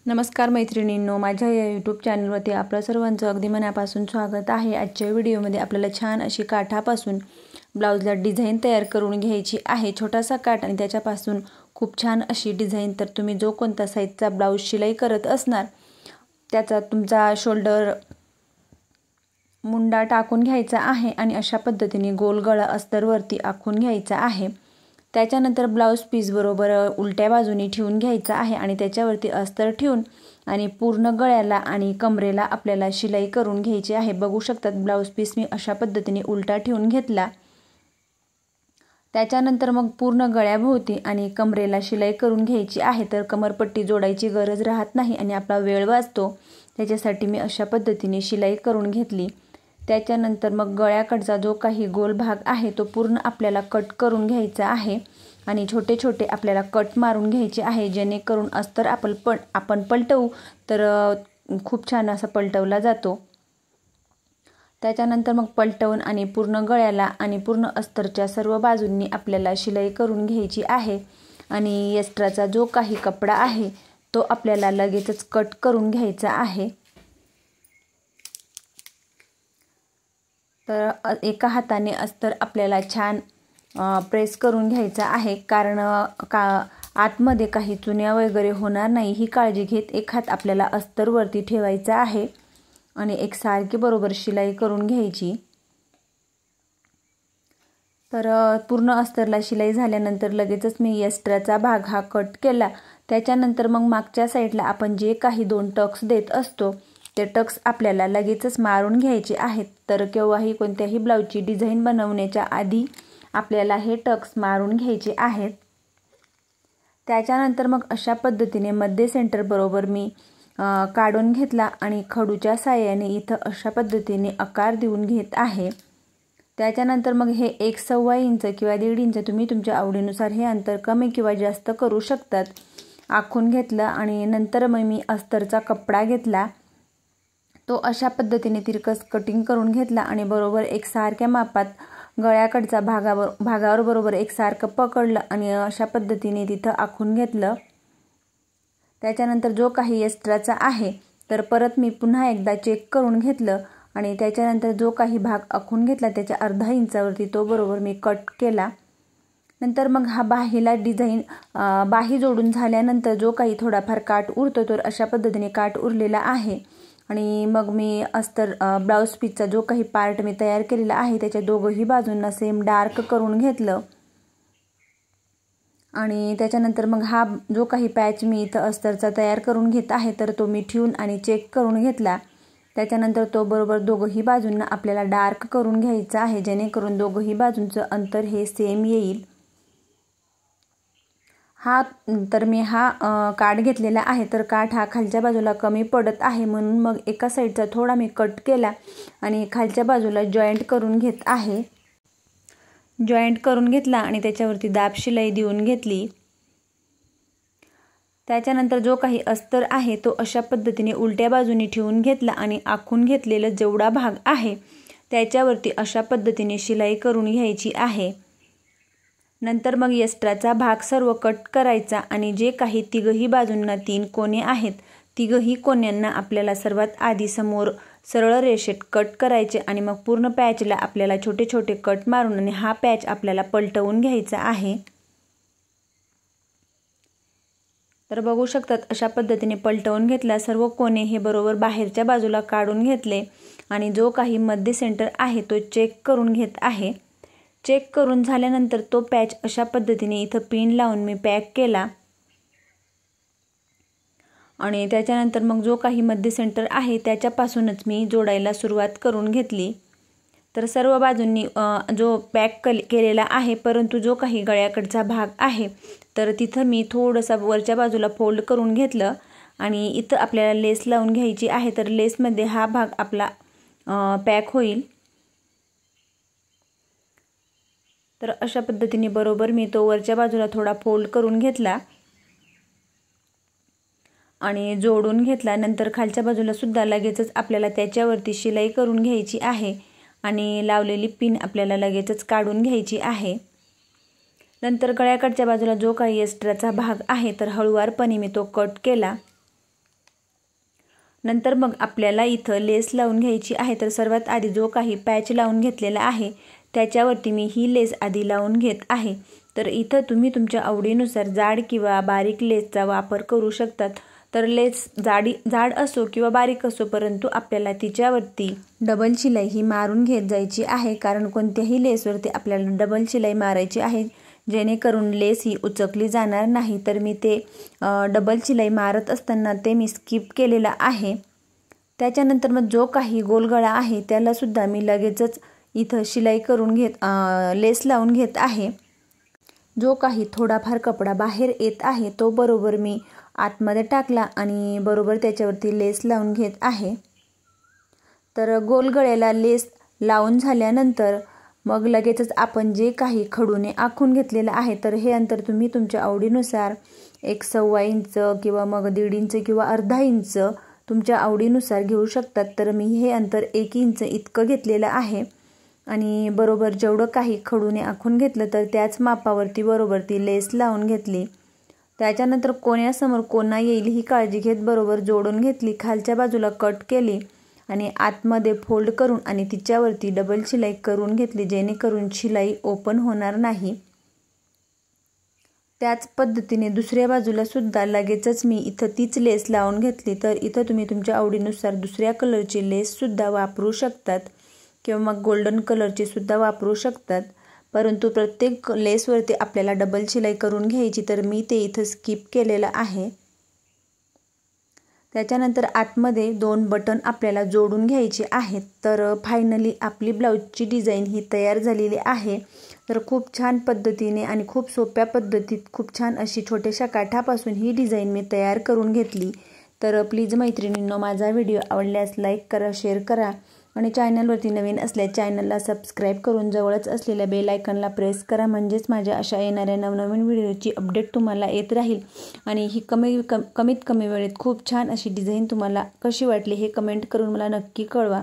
नमस्कार मैत्रिणींनो, माझ्या या यूट्यूब चॅनलवरती आपलं सर्वांचं अगदी मनापासून स्वागत आहे। आजच्या व्हिडिओमध्ये आपल्याला छान अशी काठापासून ब्लाउजला डिझाईन तयार करून घ्यायची आहे। छोटासा काठ आणि त्याच्यापासून खूप छान अशी डिझाईन। तर तुम्ही जो कोणता साईजचा ब्लाउज शिलाई करत असणार त्याचा तुमचा शोल्डर मुंडा टाकून घ्यायचा आहे आणि अशा पद्धतीने गोल गळा अस्तरवरती आखून घ्यायचा आहे। त्याच्यानंतर ब्लाउज पीस बरोबर उलट्या बाजूनी ठेवून घ्यायचा आहे आणि त्याच्यावरती अस्तर ठेवून आणि पूर्ण गळ्याला आणि कमरेला आपल्याला शिलाई करून घ्यायची आहे। बघू शकतात ब्लाउज पीस मी अशा पद्धतीने उलटा ठेवून घेतला। त्याच्यानंतर मग पूर्ण गळ्याभोवती आणि कमरेला शिलाई करून घ्यायची आहे। तर कमरपट्टी जोडायची गरज राहत नाही आणि आपला वेळ वाचतो, त्याच्यासाठी मी अशा पद्धतीने शिलाई करून घेतली। त्याच्यानंतर मग गळ्याकडचा जो काही गोल भाग आहे तो पूर्ण आपल्याला कट करून घ्यायचा आहे आणि छोटे छोटे आपल्याला कट मारून घ्यायचे आहे, जेणेकरून अस्तर आपण पलटवू तर खूप छान असा पलटवला जातो। त्याच्यानंतर मग पलटवून आणि पूर्ण गळ्याला आणि पूर्ण अस्तरच्या सर्व बाजूंनी आपल्याला शिलाई करून घ्यायची आहे आणि एक्स्ट्राचा जो काही कपडा आहे तो आपल्याला लगेचच कट करून घ्यायचा आहे। तर एका हाताने अस्तर आपल्याला छान प्रेस करून घ्यायचा आहे, कारण आतमध्ये काही चुन्या वगैरे होणार नाही ही काळजी घेत एक हात आपल्याला अस्तरवरती ठेवायचा आहे आणि एकसारखी बरोबर शिलाई करून घ्यायची। तर पूर्ण अस्तरला शिलाई झाल्यानंतर लगेचच मी एक्स्ट्राचा भाग हा कट केला। त्याच्यानंतर मग मागच्या साईडला आपण जे काही दोन टक्स देत असतो ते टक्स आपल्याला लगेचच मारून घ्यायचे आहेत। तर केव्हाही कोणत्याही ब्लाउजची डिझाईन बनवण्याच्या आधी आपल्याला हे टक्स मारून घ्यायचे आहेत। त्याच्यानंतर मग अशा पद्धतीने मध्य सेंटर बरोबर मी काढून घेतला आणि खडूच्या साहाय्याने इथं अशा पद्धतीने आकार देऊन घेत आहे। त्याच्यानंतर मग हे 1.25 इंच किंवा 1.5 इंच तुम्ही तुमच्या आवडीनुसार हे अंतर कमी किंवा जास्त करू शकतात आखून घेतलं आणि नंतर मग मी अस्तरचा कपडा घेतला, तो अशा पद्धतीने तिरकस कटिंग करून घेतला आणि बरोबर एकसारख्या मापात गळ्याकडचा भागावर बरोबर एकसारखं पकडलं आणि अशा पद्धतीने तिथं आखून घेतलं। त्याच्यानंतर जो काही एक्स्ट्राचा आहे तर परत मी पुन्हा एकदा चेक करून घेतलं आणि त्याच्यानंतर जो काही भाग आखून घेतला त्याच्या अर्धा इंचावरती तो बरोबर मी कट केला। नंतर मग हा बाहीला डिझाईन बाही जोडून झाल्यानंतर जो काही थोडाफार काठ उरतो तर अशा पद्धतीने काठ उरलेला आहे आणि मग मी अस्तर ब्लाउज पीसचा जो काही पार्ट मी तयार केलेला आहे त्याच्या दोघही बाजूंना सेम डार्क करून घेतलं आणि त्याच्यानंतर मग हा जो काही पॅच मी इथं अस्तरचा तयार करून घेत आहे तर तो मी ठेवून आणि चेक करून घेतला। त्याच्यानंतर तो बरोबर दोघही बाजूंना आपल्याला डार्क करून घ्यायचा आहे, जेणेकरून दोघही बाजूंचं अंतर हे सेम येईल। तर मी काठ घेतलेला आहे, तर काठ हा खालच्या बाजूला कमी पडत आहे म्हणून मग एका साईडचा थोडा मी कट केला आणि खालच्या बाजूला जॉईंट करून घेत आहे। जॉईंट करून घेतला आणि त्याच्यावरती दाब शिलाई देऊन घेतली। त्याच्यानंतर जो काही अस्तर आहे तो अशा पद्धतीने उलट्या बाजूनी ठेवून घेतला आणि आखून घेतलेला जेवढा भाग आहे त्याच्यावरती अशा पद्धतीने शिलाई करून घ्यायची आहे। नंतर मग एक्स्ट्राचा भाग सर्व कट करायचा आणि जे काही तिघही बाजूंना 3 कोने आहेत तिघही कोण्यांना आपल्याला सर्वात आधी समोर सरळ रेषेत कट करायचे आणि मग पूर्ण पॅचला आपल्याला छोटे छोटे कट मारून आणि हा पॅच आपल्याला पलटवून घ्यायचा आहे। तर बघू शकतात अशा पद्धतीने पलटवून घेतला, सर्व कोने हे बरोबर बाहेरच्या बाजूला काढून घेतले आणि जो काही मध्य सेंटर आहे तो चेक करून घेत आहे। चेक करून झाल्यानंतर तो पॅच अशा पद्धतीने इथं पिन लावून मी पॅक केला आणि त्याच्यानंतर मग जो काही मध्य सेंटर आहे त्याच्यापासूनच मी जोडायला सुरुवात करून घेतली। तर सर्व बाजूंनी जो पॅक केलेला आहे, परंतु जो काही गळ्याकडचा भाग आहे तर तिथं मी थोडंसं वरच्या बाजूला फोल्ड करून घेतलं आणि इथं आपल्याला लेस लावून घ्यायची आहे, तर लेसमध्ये हा भाग आपला पॅक होईल। तर अशा पद्धतीने बरोबर मी तो वरच्या बाजूला थोडा फोल्ड करून घेतला आणि जोडून घेतला। नंतर खालच्या बाजूला सुद्धा लगेचच आपल्याला त्याच्यावरती शिलाई करून घ्यायची आहे आणि लावलेली पिन आपल्याला लगेचच काढून घ्यायची आहे। नंतर गळ्याकडच्या बाजूला जो काही एक्स्ट्राचा भाग आहे तर हळूवारपणे मी तो कट केला नंतर मग आपल्याला इथं लेस लावून घ्यायची आहे। तर सर्वात आधी जो काही पॅच लावून घेतलेला आहे त्याच्यावरती मी ही लेस आधी लावून घेत आहे। तर इथं तुम्ही तुमच्या आवडीनुसार जाड किंवा बारीक लेसचा वापर करू शकतात। तर लेस जाड असो किंवा बारीक असो, परंतु आपल्याला तिच्यावरती डबल शिलाई ही मारून घेत जायची आहे, कारण कोणत्याही लेसवरती आपल्याला डबल शिलाई मारायची आहे, जेणेकरून लेस ही उचकली जाणार नाही। तर मी ते डबल शिलाई मारत असताना ते मी स्किप केलेला आहे। त्याच्यानंतर मग जो काही गोलगळा आहे त्याला सुद्धा मी लगेचच इथं शिलाई करून लेस लावून घेत आहे। जो काही थोडाफार कपडा बाहेर येत आहे तो बरोबर मी आतमध्ये टाकला आणि बरोबर त्याच्यावरती लेस लावून घेत आहे। तर गोलगळ्याला लेस लावून झाल्यानंतर मग लगेचच आपण जे काही खडूने आखून घेतलेलं आहे, तर हे अंतर तुम्ही तुमच्या आवडीनुसार 1.25 इंच किंवा मग 1.5 इंच किंवा अर्धा इंच तुमच्या आवडीनुसार घेऊ शकतात। तर मी हे अंतर 1 इंच इतकं घेतलेलं आहे आणि बरोबर जेवढं काही खडूने आखून घेतलं तर त्याच मापावरती बरोबर ती लेस लावून घेतली। त्याच्यानंतर कोण्यासमोर कोणा येईल ही काळजी घेत बरोबर जोडून घेतली, खालच्या बाजूला कट केली आणि आतमध्ये फोल्ड करून आणि तिच्यावरती डबल शिलाई करून घेतली, जेणेकरून शिलाई ओपन होणार नाही। त्याच पद्धतीने दुसऱ्या बाजूला सुद्धा लगेचच मी इथं तीच लेस लावून घेतली। तर इथं तुम्ही तुमच्या आवडीनुसार दुसऱ्या कलरची लेस सुद्धा वापरू शकतात किंवा मग गोल्डन कलरची सुद्धा वापरू शकतात, परंतु प्रत्येक लेसवरती आपल्याला डबल शिलाई करून घ्यायची, तर मी ते इथं स्किप केलेलं आहे। त्याच्यानंतर आतमध्ये 2 बटन आपल्याला जोडून घ्यायचे आहेत। तर फायनली आपली ब्लाऊजची डिझाईन ही तयार झालेली आहे। तर खूप छान पद्धतीने आणि खूप सोप्या पद्धतीत खूप छान अशी छोट्याशा काठापासून ही डिझाईन मी तयार करून घेतली। तर प्लीज मैत्रिणींनो, माझा व्हिडिओ आवडल्यास लाईक करा, शेअर करा आणि चॅनलवरती नवीन असल्यास चॅनलला सबस्क्राईब करून जवळच असलेल्या बेल आयकॉनला प्रेस करा, म्हणजेच माझ्या अशा येणाऱ्या नवनवीन व्हिडिओची अपडेट तुम्हाला येत राहील। आणि ही कमीत कमी वेळेत खूप छान अशी डिझाईन तुम्हाला कशी वाटली हे कमेंट करून मला नक्की कळवा।